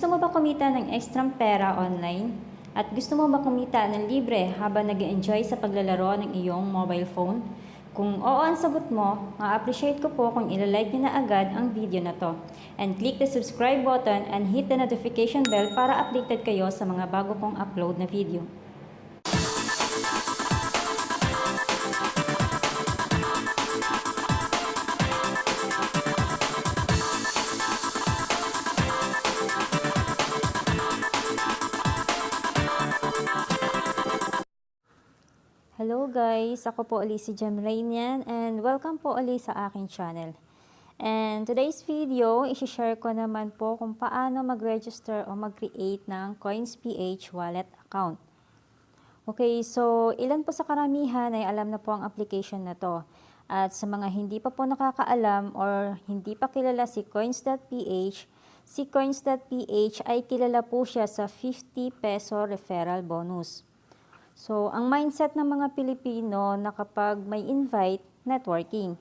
Gusto mo ba kumita ng extrang pera online? At gusto mo ba kumita ng libre habang nag-enjoy sa paglalaro ng iyong mobile phone? Kung oo ang sagot mo, ma-appreciate ko po kung ilalike nyo na agad ang video na to. And click the subscribe button and hit the notification bell para updated kayo sa mga bago kong upload na video. Hello guys! Ako po ulit si Jemranian and welcome po ulit sa aking channel. And today's video, isi-share ko naman po kung paano mag-register o mag-create ng COINSPH wallet account. Okay, so ilan po sa karamihan ay alam na po ang application na to. At sa mga hindi pa po nakakaalam or hindi pa kilala si coins.ph, si coins.ph ay kilala po siya sa 50 peso referral bonus. So, ang mindset ng mga Pilipino na kapag may invite, networking.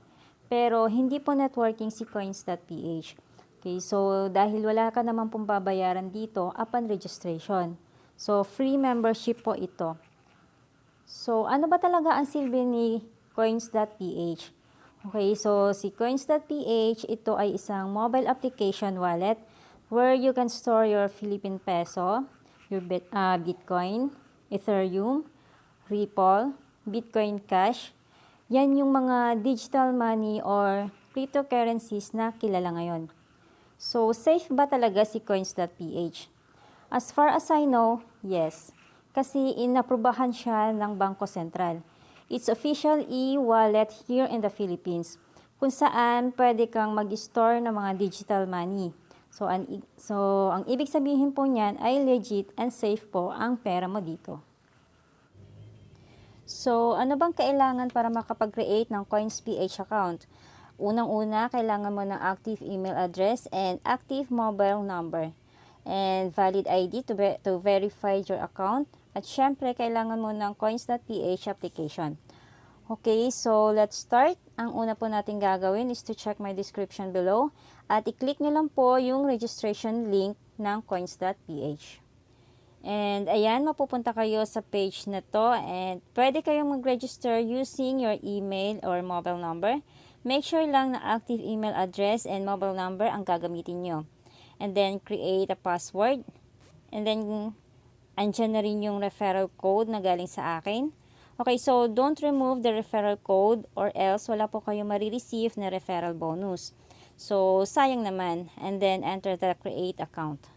Pero hindi po networking si coins.ph. Okay, so dahil wala ka naman pong babayaran dito upon registration. So, free membership po ito. So, ano ba talaga ang silbi ni coins.ph? Okay, so si coins.ph, ito ay isang mobile application wallet where you can store your Philippine peso, your Bitcoin, Ethereum, Ripple, Bitcoin Cash. Yan yung mga digital money or cryptocurrencies na kilala ngayon. So, safe ba talaga si coins.ph? As far as I know, yes. Kasi inaprubahan siya ng Bangko Sentral. It's official e-wallet here in the Philippines, kung saan pwede kang mag-store ng mga digital money. So, ang ibig sabihin po niyan ay legit and safe po ang pera mo dito. So, ano bang kailangan para makapag-create ng COINSPH account? Unang-una, kailangan mo ng active email address and active mobile number. And valid ID to verify your account. At syempre, kailangan mo ng coins.ph application. Okay, so let's start. Ang una po natin gagawin is to check my description below. At i-click nyo lang po yung registration link ng coins.ph. And ayan, mapupunta kayo sa page na to and pwede kayong mag-register using your email or mobile number. Make sure lang na active email address and mobile number ang gagamitin nyo. And then create a password. And then andyan na rin yung referral code na galing sa akin. Okay, so don't remove the referral code or else wala po kayo marireceive na referral bonus. So sayang naman. And then enter the create account.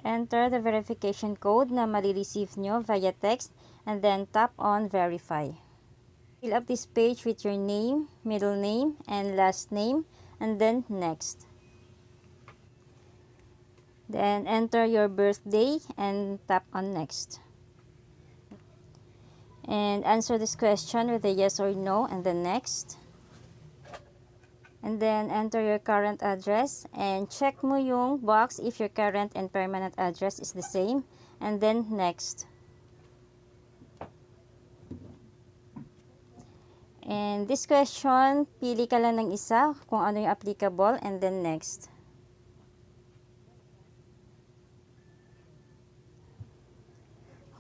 Enter the verification code na marireceive nyo via text and then tap on verify. Fill up this page with your name, middle name, and last name, and then next. Then enter your birthday and tap on next. And answer this question with a yes or no and then next. And then enter your current address and check mo yung box if your current and permanent address is the same and then next. And this question, pili ka lang ng isa kung ano yung applicable and then next.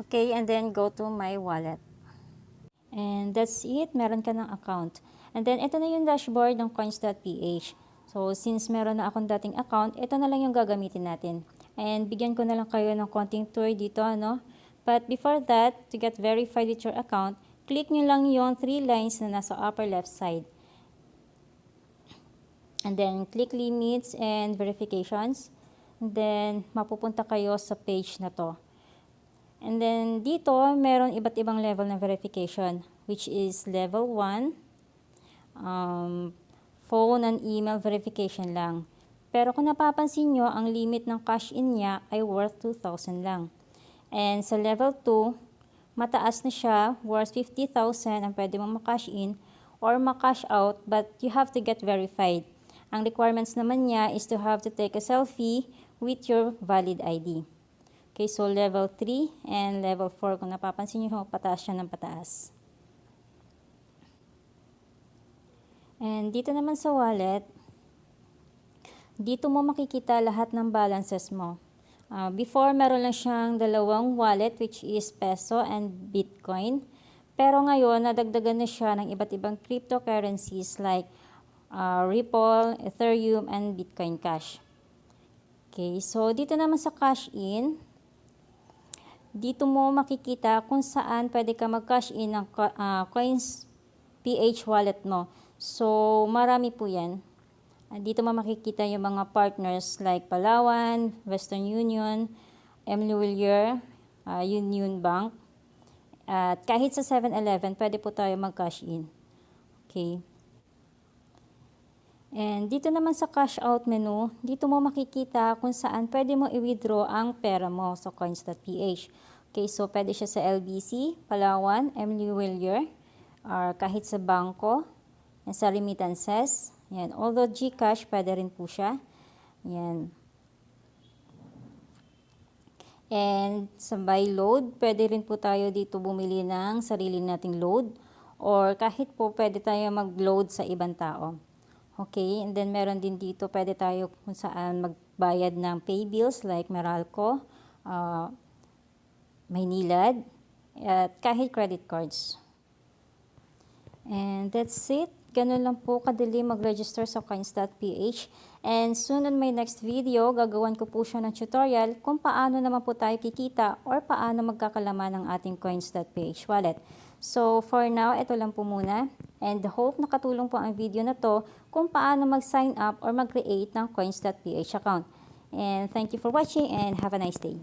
Okay, and then go to my wallet. And that's it, meron ka ng account. And then, ito na yung dashboard ng coins.ph. So, since meron na akong dating account, ito na lang yung gagamitin natin. And bigyan ko na lang kayo ng konting tour dito, ano? But before that, to get verified with your account, click nyo lang yung 3 lines na nasa upper left side. And then, click limits and verifications. And then, mapupunta kayo sa page na to. And then, dito, meron iba't ibang level ng verification, which is level 1, phone and email verification lang. Pero kung napapansin nyo, ang limit ng cash in niya ay worth 2,000 lang. And sa level 2, mataas na siya, worth 50,000 ang pwede mong makash in or makash out, but you have to get verified. Ang requirements naman niya is to have to take a selfie with your valid ID. Okay, so level 3 and level 4, kung napapansin nyo, pataas siya ng pataas. And dito naman sa wallet, dito mo makikita lahat ng balances mo. Before, meron lang siyang dalawang wallet which is peso and Bitcoin. Pero ngayon, nadagdagan na siya ng iba't ibang cryptocurrencies like Ripple, Ethereum, and Bitcoin Cash. Okay, so dito naman sa cash in, dito mo makikita kung saan pwede ka mag-cash in ng COINSPH wallet mo. So, marami po yan. Dito mo makikita yung mga partners like Palawan, Western Union, Emlulier, Union Bank. At kahit sa 7-Eleven, pwede po tayo mag-cash in. Okay. And dito naman sa cash out menu, dito mo makikita kung saan pwede mo i-withdraw ang pera mo sa coins.ph. Okay, so pwede siya sa LBC, Palawan, Emlulier, or kahit sa bangko, sa remittances. Yan. Although GCash, pwede rin po siya. Yan. And sa buy load, pwede rin po tayo dito bumili ng sarili nating load. Or kahit po pwede tayo mag-load sa ibang tao. Okay, and then meron din dito, pwede tayo kung saan magbayad ng pay bills like Meralco, Maynilad, at kahit credit cards. And that's it. Ganun lang po kadali mag-register sa coins.ph. And soon on my next video, gagawan ko po siya ng tutorial kung paano naman po tayo kikita or paano magkakalaman ng ating coins.ph wallet. So for now, ito lang po muna. And hope nakatulong po ang video na to kung paano mag-sign up or mag-create ng coins.ph account. And thank you for watching and have a nice day.